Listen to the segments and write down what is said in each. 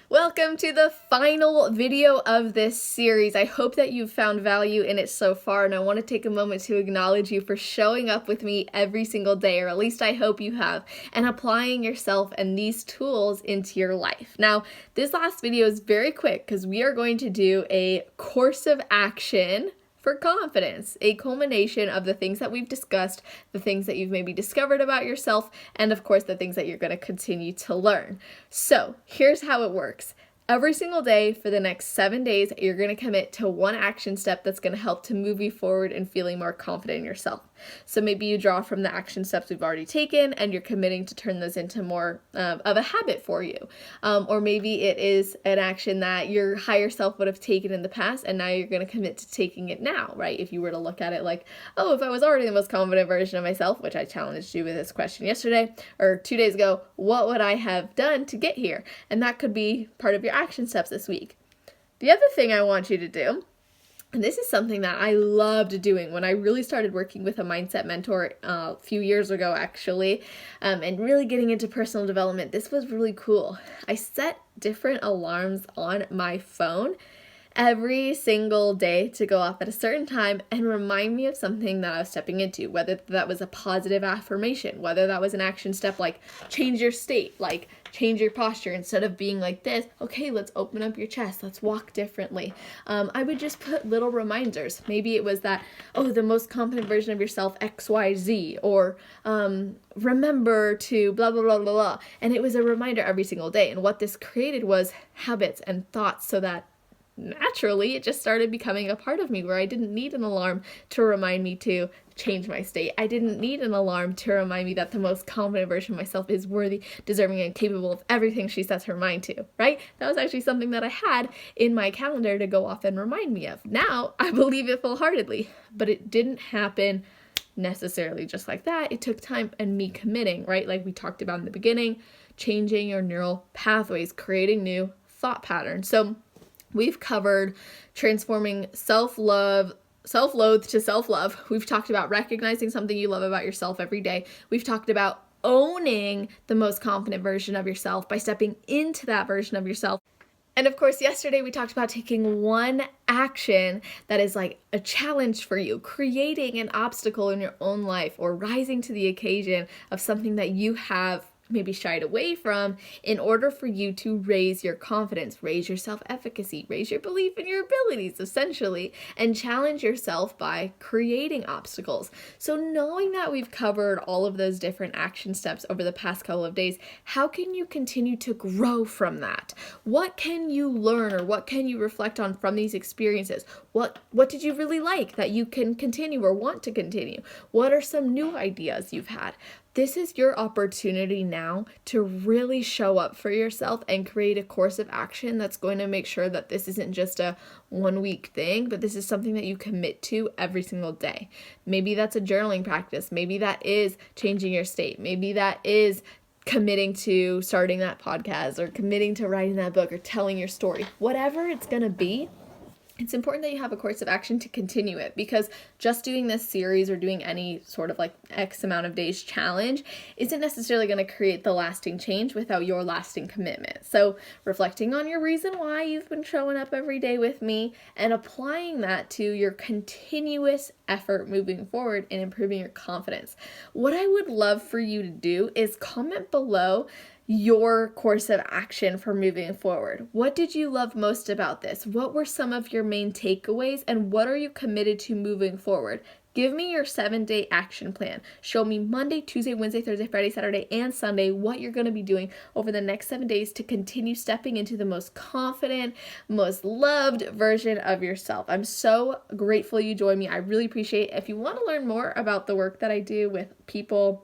Welcome to the final video of this series. I hope that you've found value in it so far, and I want to take a moment to acknowledge you for showing up with me every single day, or at least I hope you have, and applying yourself and these tools into your life. Now, this last video is very quick because we are going to do a course of action for confidence, a culmination of the things that we've discussed, the things that you've maybe discovered about yourself, and of course the things that you're going to continue to learn. So here's how it works. Every single day for the next 7 days, you're going to commit to one action step that's going to help to move you forward and feeling more confident in yourself. So maybe you draw from the action steps we've already taken and you're committing to turn those into more of a habit for you. Or maybe it is an action that your higher self would have taken in the past and now you're going to commit to taking it now, right? If you were to look at it like, oh, if I was already the most confident version of myself, which I challenged you with this question yesterday or 2 days ago, what would I have done to get here? And that could be part of your action steps this week. The other thing I want you to do, and this is something that I loved doing when I really started working with a mindset mentor a few years ago, actually, and really getting into personal development. This was really cool. I set different alarms on my phone every single day to go off at a certain time and remind me of something that I was stepping into, whether that was a positive affirmation, whether that was an action step like change your state, like change your posture. Instead of being like this, okay, let's open up your chest, let's walk differently. I would just put little reminders. Maybe it was that, oh, the most confident version of yourself, XYZ, or remember to blah, blah, blah, blah, blah. And it was a reminder every single day. And what this created was habits and thoughts so that naturally, it just started becoming a part of me where I didn't need an alarm to remind me to change my state. I didn't need an alarm to remind me that the most confident version of myself is worthy, deserving, and capable of everything she sets her mind to, right? That was actually something that I had in my calendar to go off and remind me of. Now, I believe it full-heartedly, but it didn't happen necessarily just like that. It took time and me committing, right? Like we talked about in the beginning, changing your neural pathways, creating new thought patterns. So we've covered transforming self-loathe to self-love. We've talked about recognizing something you love about yourself every day. We've talked about owning the most confident version of yourself by stepping into that version of yourself. And of course, yesterday we talked about taking one action that is like a challenge for you, creating an obstacle in your own life or rising to the occasion of something that you have maybe shied away from in order for you to raise your confidence, raise your self-efficacy, raise your belief in your abilities, essentially, and challenge yourself by creating obstacles. So knowing that we've covered all of those different action steps over the past couple of days, how can you continue to grow from that? What can you learn or what can you reflect on from these experiences? What did you really like that you can continue or want to continue? What are some new ideas you've had? This is your opportunity now to really show up for yourself and create a course of action that's going to make sure that this isn't just a 1 week thing, but this is something that you commit to every single day. Maybe that's a journaling practice. Maybe that is changing your state. Maybe that is committing to starting that podcast or committing to writing that book or telling your story. Whatever it's going to be, it's important that you have a course of action to continue it, because just doing this series or doing any sort of like X amount of days challenge isn't necessarily going to create the lasting change without your lasting commitment. So reflecting on your reason why you've been showing up every day with me and applying that to your continuous effort moving forward and improving your confidence. What I would love for you to do is comment below your course of action for moving forward. What did you love most about this? What were some of your main takeaways, and what are you committed to moving forward? Give me your 7-day action plan. Show me Monday, Tuesday, Wednesday, Thursday, Friday, Saturday, and Sunday what you're going to be doing over the next 7 days to continue stepping into the most confident, most loved version of yourself. I'm so grateful you joined me. I really appreciate it. If you want to learn more about the work that I do with people,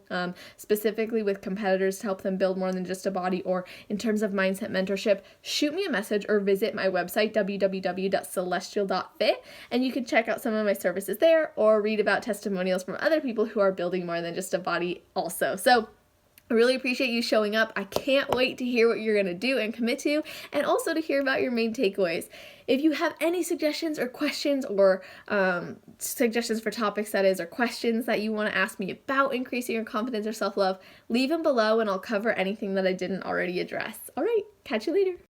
specifically with competitors to help them build more than just a body, or in terms of mindset mentorship, shoot me a message or visit my website, www.celestial.fit, and you can check out some of my services there or read about testimonials from other people who are building more than just a body also. So I really appreciate you showing up. I can't wait to hear what you're going to do and commit to, and also to hear about your main takeaways. If you have any suggestions or questions or suggestions for topics, that is, or questions that you want to ask me about increasing your confidence or self-love, leave them below and I'll cover anything that I didn't already address. All right, catch you later.